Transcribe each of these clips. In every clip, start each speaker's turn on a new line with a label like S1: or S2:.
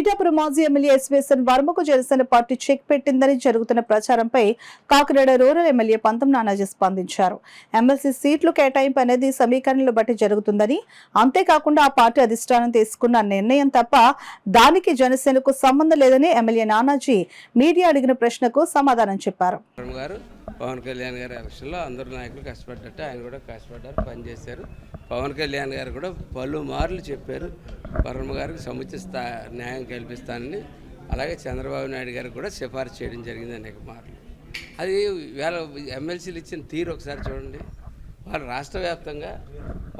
S1: పీఠాపురం మాజీ MLA ఎస్వేసన్ వర్మకు Janasena party check పెట్టిందని జరుగుతున్న ప్రచారంపై కాకినాడ రూరల్ ఎమ్మెల్యే పంతం నానాజీ స్పందించారు. ఎమ్మెల్సీ సీట్లు కేటాయింపు అనేది సమీకరణలు బట్టి జరుగుతుందని, అంతేకాకుండా ఆ పార్టీ అధిష్టానం తీసుకున్న నిర్ణయం తప్ప దానికి జనసేనకు సంబంధం లేదని ఎమ్మెల్యే నానాజీ మీడియా అడిగిన ప్రశ్నకు సమాధానం చెప్పారు.
S2: పవన్ కళ్యాణ్ గారి ఎలక్షన్లో అందరూ నాయకులు కష్టపడ్డట్టు ఆయన కూడా కష్టపడ్డారు, పనిచేశారు. పవన్ కళ్యాణ్ గారు కూడా పలుమార్లు చెప్పారు వర్మ గారికి సముచిత న్యాయం కల్పిస్తానని. అలాగే చంద్రబాబు నాయుడు గారికి కూడా సిఫార్సు చేయడం జరిగింది అనేక మార్లు. అది వేళ ఎమ్మెల్సీలు ఇచ్చిన తీరు ఒకసారి చూడండి. వాళ్ళు రాష్ట్ర వ్యాప్తంగా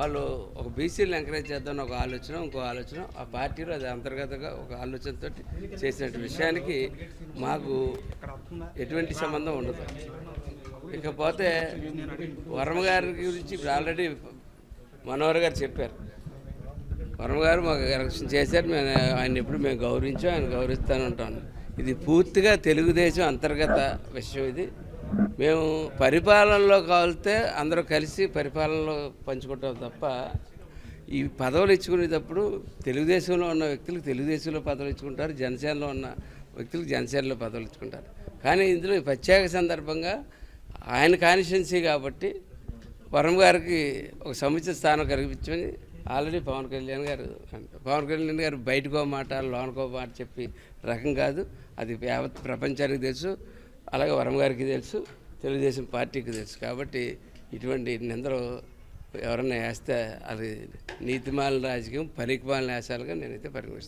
S2: వాళ్ళు ఒక బీసీలను ఎంకరేజ్ చేద్దామని ఒక ఆలోచన, ఇంకో ఆలోచన, ఆ పార్టీలో అది అంతర్గతంగా ఒక ఆలోచనతో చేసిన విషయానికి మాకు ఎటువంటి సంబంధం ఉండదు. ఇకపోతే వర్మ గారి గురించి ఇప్పుడు ఆల్రెడీ మనోహర్ గారు చెప్పారు. వర్మ గారు మాకు ఎలక్షన్ చేశారు, మేము ఆయన ఎప్పుడు మేము గౌరవించాం, ఆయన గౌరవిస్తూనే ఉంటాను. ఇది పూర్తిగా తెలుగుదేశం అంతర్గత విషయం. ఇది మేము పరిపాలనలో కావాలితే అందరూ కలిసి పరిపాలనలో పంచుకుంటాం తప్ప ఈ పదవులు ఇచ్చుకునేటప్పుడు తెలుగుదేశంలో ఉన్న వ్యక్తులకు తెలుగుదేశంలో పదవులు ఇచ్చుకుంటారు, జనసేనలో ఉన్న వ్యక్తులకు జనసేనలో పదవులు ఇచ్చుకుంటారు. కానీ ఇందులో ప్రత్యేక సందర్భంగా ఆయన కాన్స్టిట్యున్సీ కాబట్టి వర్మ గారికి ఒక సముచిత స్థానం కల్పించమని ఆల్రెడీ పవన్ కళ్యాణ్ గారు బయటకో మాట లోనకో మాట చెప్పి రకం కాదు. అది యావత్ ప్రపంచానికి తెలుసు, అలాగే వర్మ గారికి తెలుసు, తెలుగుదేశం పార్టీకి తెలుసు. కాబట్టి ఇటువంటి నిందలు ఎవరన్నా వేస్తే అది నీతిమాలిన రాజకీయం, పనికిమాలిన వేషాలుగా నేనైతే పరిగణిస్తాను.